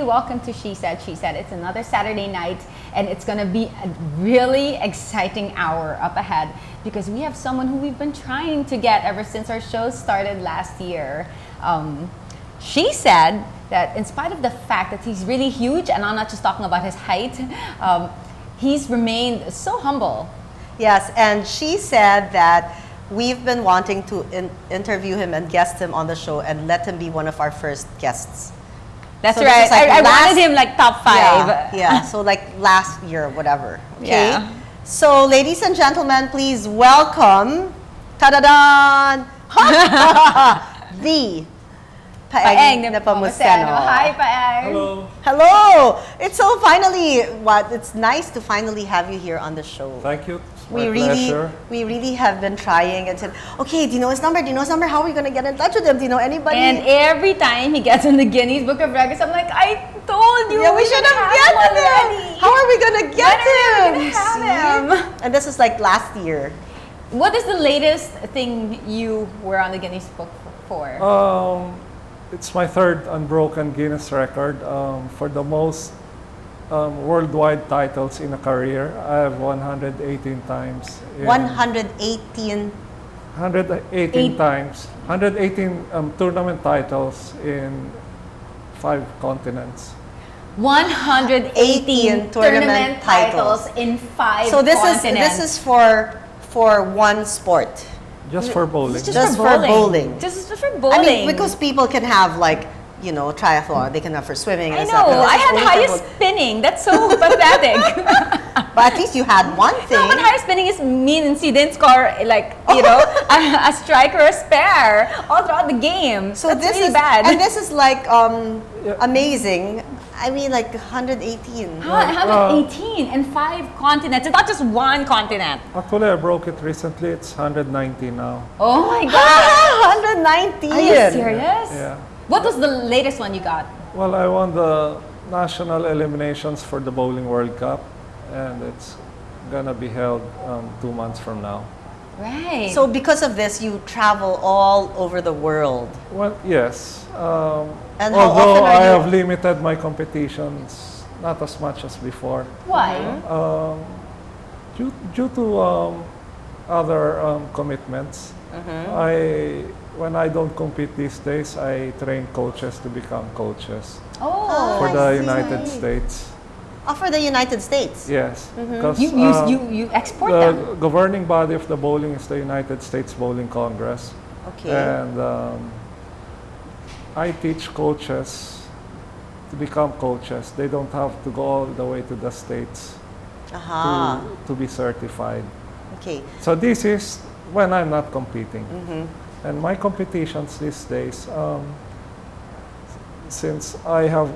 Welcome to She Said. It's another Saturday night, and it's going to be a really exciting hour up ahead because we have someone who we've been trying to get ever since our show started last year. She said that in spite of the fact that he's really huge, and I'm not just talking about his height, he's remained so humble. Yes, and she said that we've been wanting to interview him and guest him on the show and let him be one of our first guests. That's so right. Like I wanted him like top 5. Yeah, so like last year, whatever. Okay. Yeah. So, ladies and gentlemen, please welcome, ta-da-dan, the Paeng Nepumoceno. Hi, Paeng. Hello. Hello. It's so finally, it's nice to finally have you here on the show. Thank you. My pleasure. We really have been trying and said, okay, do you know his number? How are we going to get in touch with him? Do you know anybody? And every time he gets in the Guinness Book of Records, I'm like, I told you. Yeah, we should have gotten him. How are we going to get him? And this is like last year. What is the latest thing you were on the Guinness Book for? It's my third unbroken Guinness record for the most worldwide titles in a career. I have 118 times. 118 times. 118 tournament titles in 5 continents. 118 tournament titles in 5 continents. So this is for one sport. Just for bowling. Just for bowling. Just for bowling. I mean, because people can have like, you know, triathlon. They can have for swimming. I know. I had highest spinning. That's so pathetic. But at least you had one thing. No, but highest spinning is means you didn't score like, you know, a strike or a spare all throughout the game. So that's really bad. And this is like amazing. I mean, like 118. 118 in 5 continents. It's not just one continent. Actually, I broke it recently. It's 190 now. Oh my God. 119. Are you serious? Yeah. What was the latest one you got? Well, I won the national eliminations for the Bowling World Cup, and it's gonna be held 2 months from now. Right. So because of this, you travel all over the world. Well, yes. And although I have limited my competitions, not as much as before. Why? Due to other commitments. When I don't compete these days, I train coaches to become coaches for the United States. Oh, for the United States? Yes. Because you export them. The governing body of the bowling is the United States Bowling Congress. Okay. And I teach coaches to become coaches. They don't have to go all the way to the States to be certified. Okay. So this is when I'm not competing. And my competitions these days, since I have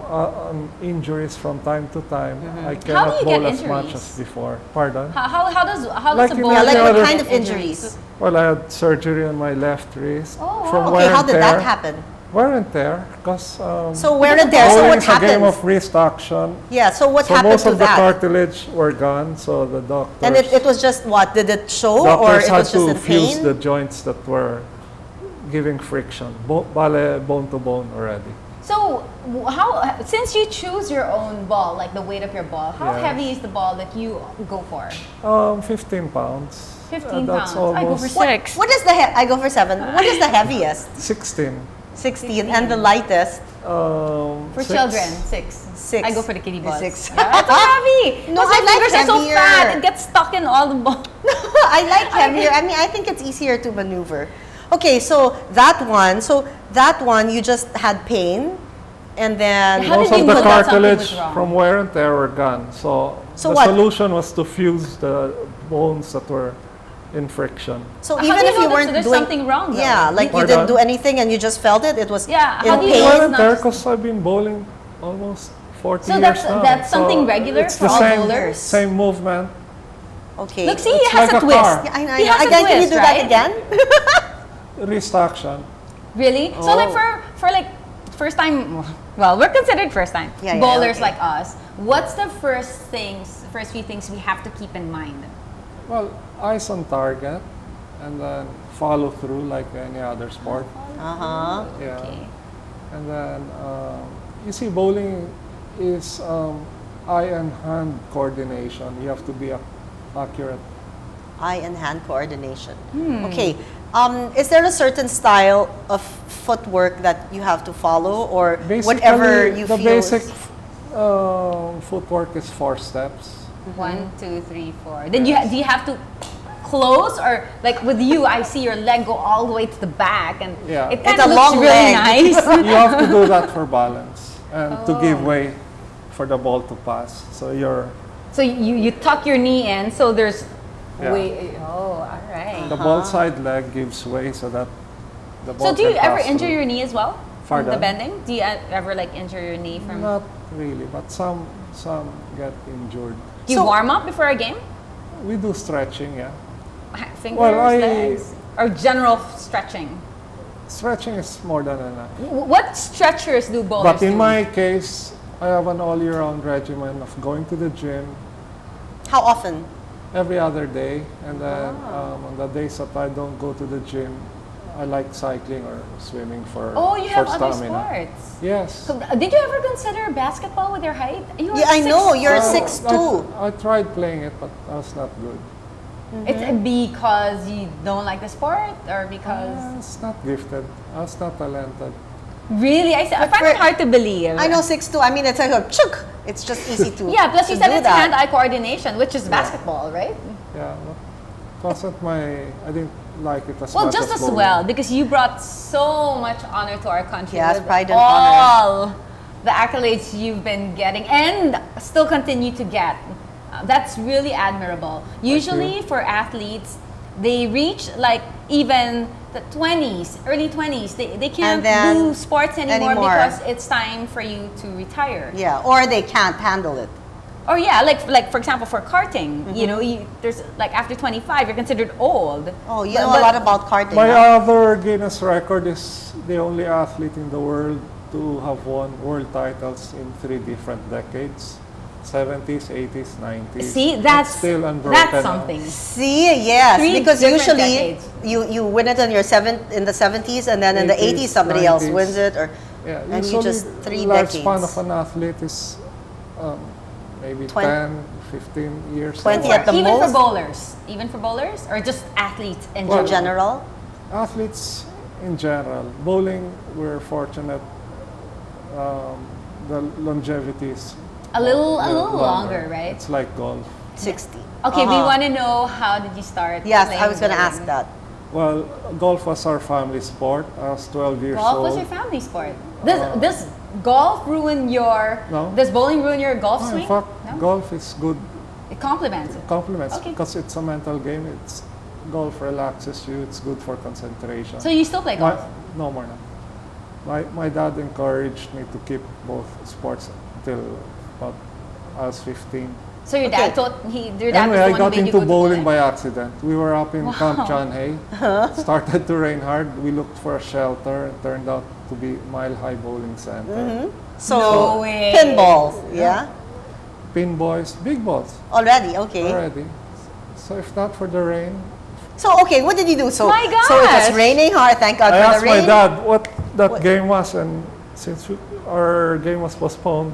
injuries from time to time, I cannot bowl as much as before. Pardon? How does the bowl? Like what kind of injuries? Well, I had surgery on my left wrist. Okay, how did that happen? Wear and tear, because so wear and tear. So what it's a game happens? of wrist action. Yeah. So what happened most to of that? the cartilage were gone. So the doctors. And it was just what? Did it show, or it was just in had to fuse pain? the joints that were giving friction, bone to bone already. So since you choose your own ball, like the weight of your ball, how heavy is the ball that you go for? 15 pounds. 15 That's pounds. I go for 6. What is I go for 7. What is the heaviest? 16. 16. And the lightest? For 6. children, 6. 6. I go for the kiddie balls. 6. Yeah, that's so heavy. No, I like fingers are so heavier. fat. It gets stuck in all the balls. I like heavier. I mean, I think it's easier to maneuver. Okay, so that one you just had pain, and then How Most did you of the know that something was cartilage wrong? from wear and tear were gone. So So the what? solution was to fuse the bones that were in friction. so How even do you if know you that weren't there's doing something wrong, though? yeah, like you Pardon? didn't do anything and you just felt it. It was Yeah, in how do you pain. know Wear it's and not tear just- because I've been bowling almost 40 So years now. that's something regular it's for the all same, bowlers? Same movement. Okay. Look, see, It's he has like a a twist. car. Yeah, I know. He has a Again, can you twist, do right? that again? Wrist action. Really? So like Oh. for like first time, well, we're considered first time Yeah, bowlers okay. like us. What's the first few things we have to keep in mind? Well, eyes on target, and then follow through like any other sport. Uh-huh. Yeah. Okay. And then you see, bowling is eye and hand coordination. You have to be accurate. Eye and hand coordination. Hmm. Okay. Is there a certain style of footwork that you have to follow, or whatever you the feel? basic footwork is 4 steps. 1, 2, 3, 4. Then do you have to close, or like with you, I see your leg go all the way to the back, and Yeah. it kind It's of a looks long really leg. nice. You have to do that for balance and to give Oh. way for the ball to pass. So you're So you tuck your knee in, so there's Yeah. way. Oh, all right. the ball side leg gives way so that the ball. So do you can ever pass injure through. your knee as well from the Pardon? bending? Do you ever like injure your knee from? Not really, but some get injured. Do you So- warm up before a game? We do stretching, yeah. Fingers, Well, legs, or general stretching? Stretching is more than enough. What stretchers do bowlers But in do? my case, I have an all-year-round regimen of going to the gym How often? every other day, and then Ah. on the days that I don't go to the gym, I like cycling or swimming for Oh, you have for other stamina. sports. Yes. So, did you ever consider basketball with your height? You are Yeah, I know. 6'2". You're Well, 6'2". I tried playing it, but I was not good. It's because you don't like the sport, or because I was not gifted. I was not talented. really? I find for- it hard to believe. I know 6'2". I mean, it's like a chuk. It's just easy to. Yeah. Plus, you to said do it's that. hand-eye coordination, which is basketball, right? Yeah, but it wasn't I didn't like it as Well, much just as bowling. well, because you brought so much honor to our country. Yes, with pride and all the accolades you've been getting and still continue to get. That's really admirable. Usually for athletes, they reach like even the 20s, early 20s. They can't And then do sports anymore anymore. because it's time for you to retire. Yeah, or they can't handle it. Or yeah, like for example, for karting, you know, there's like after 25, you're considered old. Oh, you But- know but- a lot about karting. My huh? other Guinness record is the only athlete in the world to have won world titles in 3 different decades. 70s, 80s, 90s. See, It's that's still unbroken. that's something. See, yes, 3 because different usually decades. you win it in in the 70s, and then in the 80s 80s, somebody else 90s. wins it, or Yeah, and you usually just 3 lifespan decades. of an athlete is maybe 20 10, 15 years. 20 old. at the Even for most? bowlers, or just athletes in Well, in general. general. Athletes in general. Bowling, we're fortunate. The longevity is A little longer, right? It's like golf. 60. Okay, we Uh-huh. want to know, how did you start? Yes, playing I was going to bowling? ask that. Well, golf was our family sport. I was 12 years Golf old. was your family sport. Does golf ruin your? No. Does bowling ruin your golf No, swing? in fact, No? golf is good. It complements it. Compliments Okay. because it's a mental game. Golf relaxes you. It's good for concentration. So you still play golf? No more now. My dad encouraged me to keep both sports until about I was 15. So your dad Okay. taught your dad Anyway, was I the one got who made you into go to bowling by accident. We were up in Camp Wow. John Hay. Started to rain hard. We looked for a shelter. It turned out to be Mile High Bowling Center. So, No way. pinballs, yeah? Pin boys, big balls Already, okay. already. So if not for the rain, So, okay, what did you do? So, My so it was gosh. raining hard, thank God I for asked the rain. my dad what that What? game was, and since our game was postponed,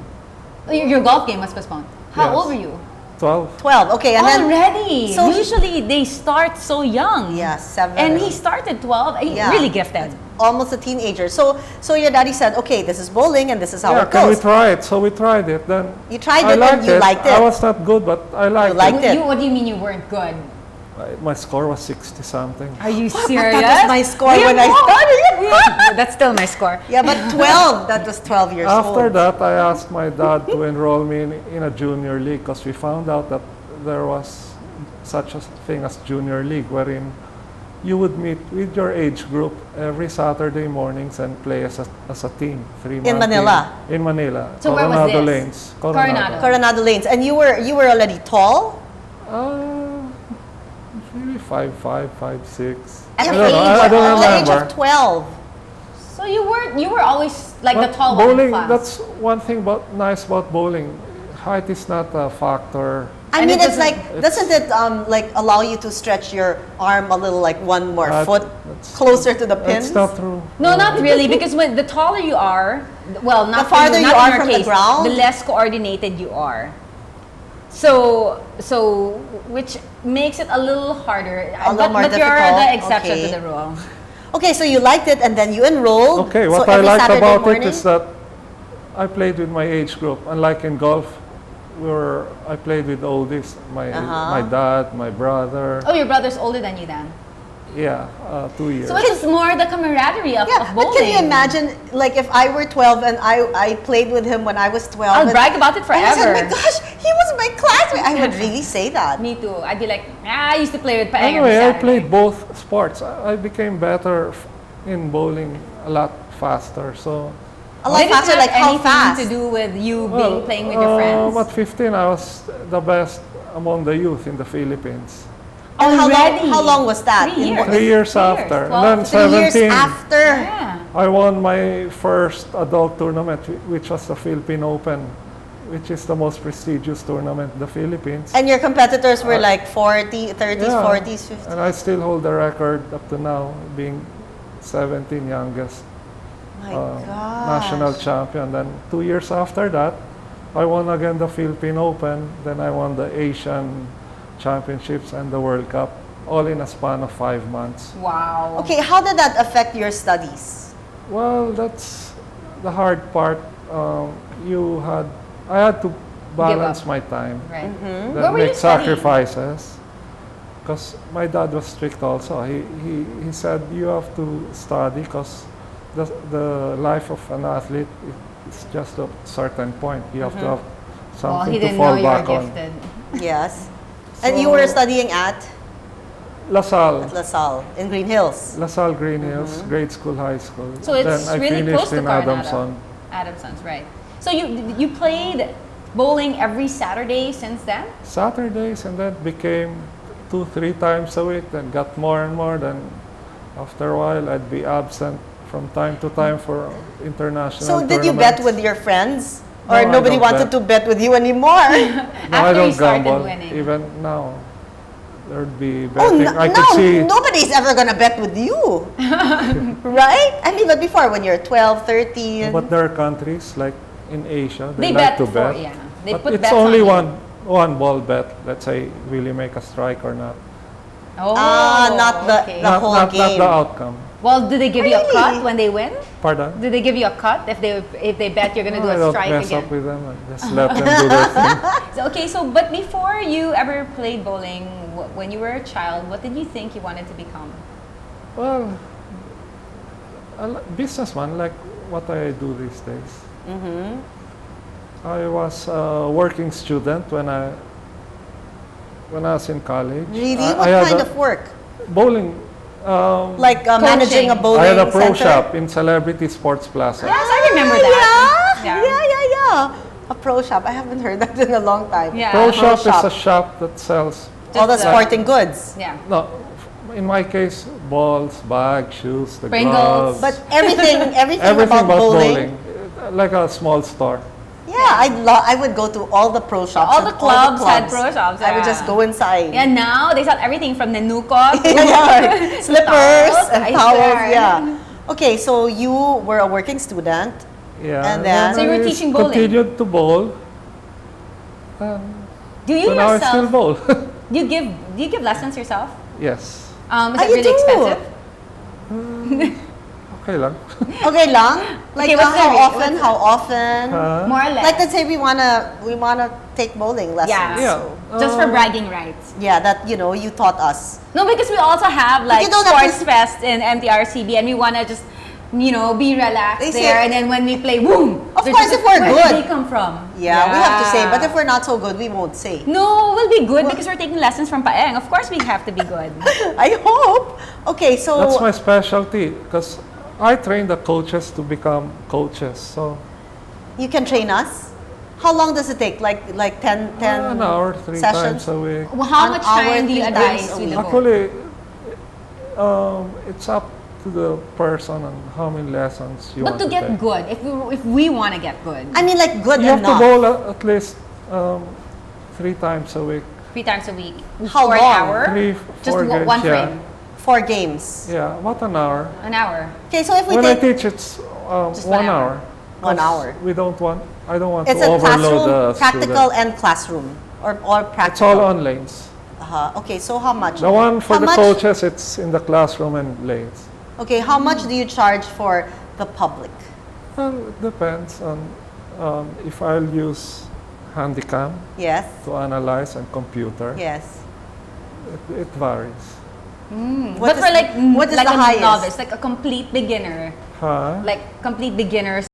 Your golf game was postponed. How Yes. old were you? 12. 12, okay, and then, Already. So- Usually they start so young. yeah, 7. And he started 12. He Yeah. really gifted. Almost a teenager. So your daddy said, okay, this is bowling and this is how Yeah, it can we goes. try it? So we tried it. Then You tried I it and liked you liked it. I was not good, but I liked liked it. it. What do you mean you weren't good? My score was 60 something. Are you serious? That was my score when I started. Yeah, that's still my score. Yeah, but 12. That was 12 years old. After that, I asked my dad to enroll me in a junior league because we found out that there was such a thing as junior league wherein you would meet with your age group every Saturday mornings and play as a team. In Manila? In Manila. So where was this? Lanes. Coronado. Coronado Lanes. And you were already tall? Maybe 5'5", 5'6". At I the don't know. I don't the age remember. of 12. So you were always like But the tall one in bowling, class. that's one thing nice about bowling. Height is not a factor. I And mean, it it's like, doesn't it like allow you to stretch your arm a little, like one more foot That's- closer to the pins? That's not true. No, not really, because when the taller you are, well, not The farther for you not are in your from the case, ground? the less coordinated you are. So which makes it a little harder. A little more but you're difficult. the exception Okay. to the rule. Okay, so you liked it and then you enrolled. Okay, So what I every liked Saturday about morning? it is that I played with my age group. Unlike in golf, I played with oldies. My dad, my brother. Oh, your brother's older than you then. Yeah, 2 years. So it's more the camaraderie of, Yeah, of bowling. but can you imagine, like, if I were 12 and I played with him when I was 12? I'll and- brag about it And I said, forever. oh my gosh, he was my classmate. I would really say that. Me too. I'd be like, I used to play with Paeng Anyway, every I Saturday. played both sports. I became better in bowling a lot faster. So, A lot Did it faster, have like how anything fast? to do with you playing with your friends? At 15, I was the best among the youth in the Philippines. And Already? how long was that? 3 years. 3 years 3 years, after. 12 And then to 3 years 17, after. Yeah. I won my first adult tournament, which was the Philippine Open, which is the most prestigious tournament in the Philippines. And your competitors were like 40, 30s, Yeah. 40s, 50s. And I still hold the record up to now, being 17 youngest My gosh. national champion. Then 2 years after that, I won again the Philippine Open. Then I won the Asian Championships and the World Cup, all in a span of 5 months. Wow. Okay, how did that affect your studies? Well, that's the hard part. I had to balance up. my time. Right. Then Where were you make studying? sacrifices. Because my dad was strict also. He said you have to study because the life of an athlete is just a certain point. You have to have Well, something he to didn't fall know you were back on. gifted. Yes. And you were studying at LaSalle. LaSalle in Green Hills. LaSalle Green Hills, grade school, high school. So it's then I really finished close to in Coronado. Adamson. Adamson's, right. So you played bowling every Saturday since then? Saturdays, and then became 2-3 times a week, then got more and more. Then after a while, I'd be absent from time to time for international So did you bet tournaments. with your friends? No, Or I nobody don't wanted bet. to bet with you anymore? No, I After you don't started gamble. winning. Even now, there'd be Oh, betting. I could see. nobody's ever gonna bet with you. Right? I mean, but before, when you're 12, 13. But there are countries like in Asia, they, They like bet to before, bet. yeah. They But put it's bets only on you. one ball bet. Let's say, will you make a strike or not? Oh, not the- okay. the whole Not game. the outcome. Well, do they give you a Really? cut when they win? Pardon? Do they give you a cut if they bet you're gonna do I a don't strike mess again? up with them. I just let them do their thing. So, but before you ever played bowling, when you were a child, what did you think you wanted to become? Well, businessman, like what I do these days. I was a working student when I was in college. Really? I What had kind a of work? bowling? Like managing a Coaching. bowling I had a pro center? shop in Celebrity Sports Plaza. Yes, I remember that. Yeah? Yeah. A pro shop. I haven't heard that in a long time. Yeah. Pro a shop is shop. a shop that sells. All the Just sporting goods. Yeah. No, in my case, balls, bags, shoes, the Pringles. gloves, But everything everything about bowling. like a small store. Yeah, I would go to all the pro shops. all and the clubs had pro shops, I would yeah. just go inside. Yeah, now they sell everything from Nenuco to Yeah, slippers towels, and I towels. swear. Yeah. Okay, so you were a working student. Yeah. And then- So you were I teaching bowling? Continued to bowl. Do you So now I still yourself bowl. do you give lessons yourself? Is Is How it you really do? expensive? Okay lang. Okay lang? Like Okay, what's the how rate? often? How often? More or less. Like let's say we wanna take bowling lessons. Yeah. Yeah. Just for bragging rights. Yeah, that you taught us. No, because we also have like you don't have sports to- fest in MTRCB, and we wanna just be relaxed They say- there, and then when we play, boom! Of they're course, just if we're where good. did they come from? Yeah, we have to say. But if we're not so good, we won't say. no, we'll be good because we're taking lessons from Paeng. Of course, we have to be good. I hope. Okay, so That's my specialty because I train the coaches to become coaches. So you can train us. How long does it take? Like 10 an hour, 3 sessions? times a week. Well, how An much hour, time do you 3 advise times a with the week. book? Actually, it's up to the person and how many lessons you But want to get take. good, if we want to get good, I mean, like good You have enough. to go at least 3 times a week. 3 times a week, How for long? an hour, 3, just 4 games, one yeah. frame, 4 games. Yeah, about an hour. an hour. Okay, so if we When I take teach, it's Just 1 1 hour. hour. 1 hour. I don't want it's to a overload classroom, the practical student. and classroom, or practical. It's all on lanes. Okay, so how much? The one for How the much- coaches, it's in the classroom and lanes. Okay, how much do you charge for the public? Well, it depends on if I'll use Handycam Yes. to analyze and computer. Yes. It varies. What But is- for like what is like the a highest? novice, like a complete beginner, Huh? like complete beginners